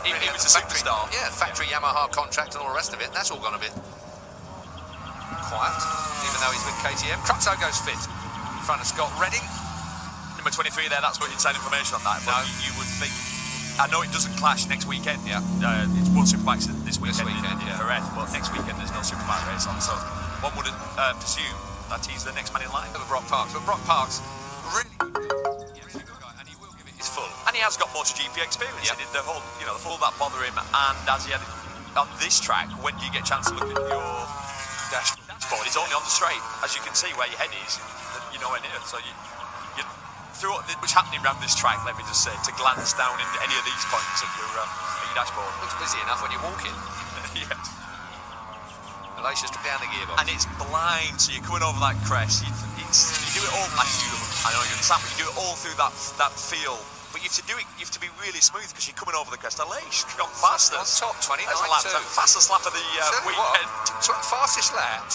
He was a superstar. Yeah, factory Yamaha contract and all the rest of it, and that's all gone a bit quiet, even though he's with KTM. Crutchlow goes fit in front of Scott Redding. Number 23 there, that's got inside information on that. But you would think, I know it doesn't clash next weekend. Yeah. It's World Superbikes this weekend, yeah. Perez, but next weekend there's no Superbike race on, so one would presume that he's the next man in line. Brock Parks, but Brock Parks really he's a good guy, and he will give it his full. And he has got MotoGP experience. He did the whole, the full that bother him, and as he had it on this track, when do you get a chance to look at your dashboard? It's only on the straight, as you can see where your head is, you're nowhere near. So you through what's happening around this track, let me just say, to glance down into any of these points at your dashboard. Looks busy enough when you're walking. Yes. Alicia's took down the gearbox. And it's blind, so you're coming over that crest. You do it all. I know you understand, but you do it all through that feel. But you have to do it. You have to be really smooth because you're coming over the crest. Alicia's gone fastest. On top, 29. Fastest lap of the weekend. Fastest lap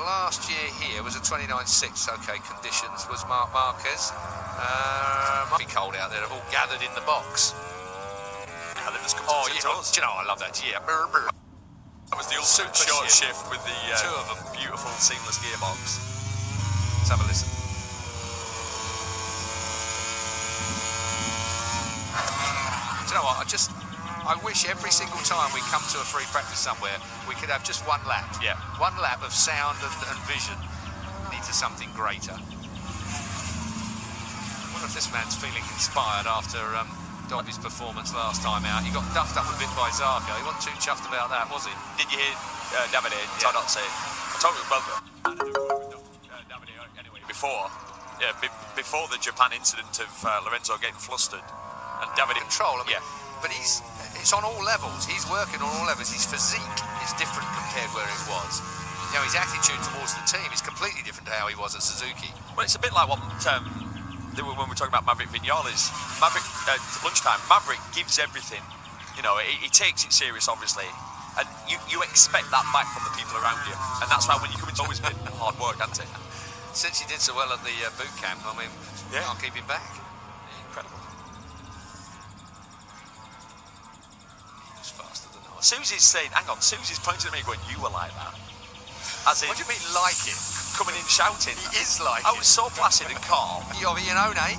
last year here was a 29.6. Okay, conditions was Marc Marquez. Might be cold out there. They've all gathered in the box. And then just oh yeah, do you know I love that. Yeah. That was the ultimate short shift with the two of them. Beautiful seamless gearbox. Let's have a listen. Do you know what? I wish every single time we come to a free practice somewhere, we could have just one lap. Yeah. One lap of sound and vision. Needs something greater. I wonder if this man's feeling inspired after Dobby's performance last time out. He got duffed up a bit by Zarco. He wasn't too chuffed about that, was he? Did you hear Davide Todot say? I told you about Davide anyway before the Japan incident of Lorenzo getting flustered and Davide control. I mean, but it's on all levels. He's working on all levels. His physique is different compared where it was. His attitude towards the team is completely different to how he was at Suzuki. Well, it's a bit like what when we're talking about Maverick Vinales. Maverick, lunchtime, Maverick gives everything. He takes it serious, obviously. And you expect that back from the people around you. And that's why when you come into always been hard work, hasn't it? Since he did so well at the boot camp, I mean, can't keep him back. Incredible. He's faster than I. Susie's saying, hang on, Susie's pointing at me going, you were like that. As in, what do you mean like it? Coming in shouting. He is like I was so placid and calm. Iannone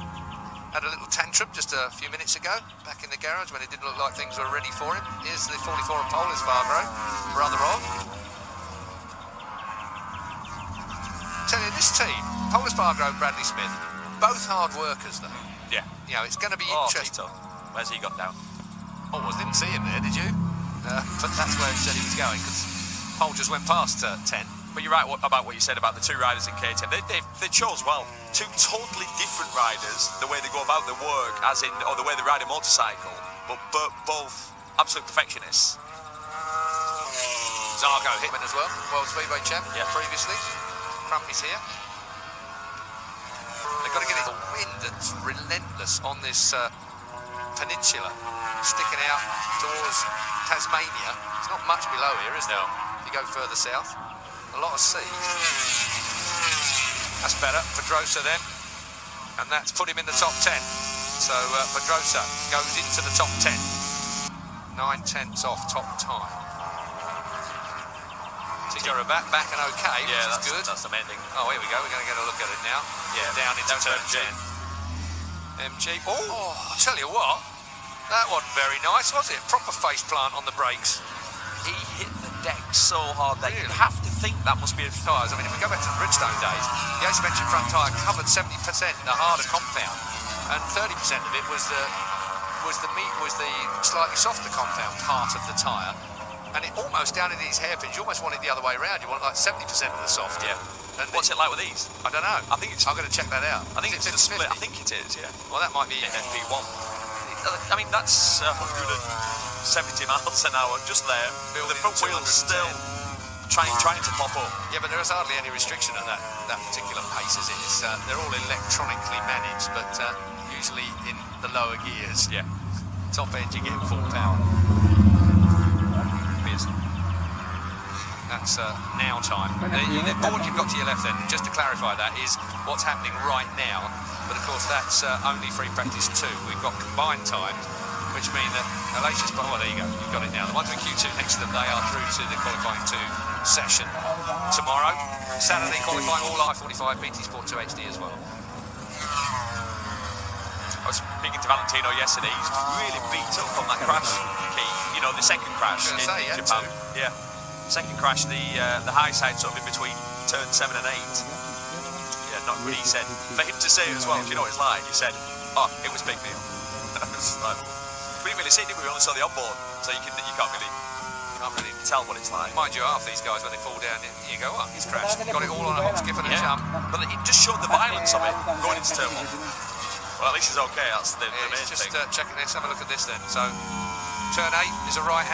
had a little tantrum just a few minutes ago, back in the garage when it didn't look like things were ready for him. Here's the 44 and Paul Espargaro, brother of. Tell you, this team, Paul Espargaro and Bradley Smith, both hard workers though. Yeah. It's going to be interesting. Tito. Where's he got down? Oh, I didn't see him there, did you? But that's where he said he was going, because Paul just went past 10. But you're right about what you said about the two riders in KTM. They chose well. Two totally different riders, the way they go about their work, or the way they ride a motorcycle, but both absolute perfectionists. Zarco Hitman as well, World Speedway champ, previously. Crumpy's here. They've got to get it. The wind that's relentless on this peninsula, sticking out towards Tasmania. It's not much below here, is there? If you go further south. A lot of sea. That's better. Pedrosa then. And that's put him in the top 10. So Pedrosa goes into the top 10. 9/10 off top time. Tigara back and okay. Yeah, that's good. That's the main thing. Oh, here we go. We're going to get a look at it now. Yeah, down into turn 10. MG. Oh, I tell you what. That wasn't very nice, was it? Proper face plant on the brakes. He hit the deck so hard that you have to think that must be his tyres. I mean, if we go back to the Bridgestone days, the asymmetric front tyre covered 70% the harder compound, and 30% of it was the slightly softer compound part of the tyre. And it almost down into these hairpins. You almost want it the other way around. You want like 70% of the soft. Yeah. And what's it like with these? I don't know. I think it's. I'm going to check that out. I think it's a split. I think it is. Yeah. Well, that might be FP1. I mean, that's 170 miles an hour just there. The front wheel's still trying to pop up. Yeah, but there is hardly any restriction at that particular pace, is it? They're all electronically managed, but usually in the lower gears. Yeah. Top end, you get full power. That's now time. The board you've got to your left then, just to clarify that, is what's happening right now. But of course, that's only free practice 2. We've got combined times, which mean that Alicia's, well, there you go, you've got it now. The ones in Q2 next to them, they are through to the qualifying 2 session tomorrow. Saturday qualifying all I-45, BT Sport 2 HD as well. I was speaking to Valentino yesterday. He's really beat up on that crash, Keith. You know, the second crash in Japan. Yeah, second crash, the high side sort of in between turn 7 and 8. Yeah, not really. He said, for him to say as well, do you know what it's like? He said, oh, it was big deal. Like, we didn't really see it, did we? We only saw the onboard, so you can't really tell what it's like. Mind you, half these guys, when they fall down, you go, oh, he's crashed. Got it all on a hop, skip and a jump. But it just showed the violence of it going into turn 1. Well, at least it's okay. That's the main just thing. Checking this. Have a look at this then. So, turn 8 is a right hand.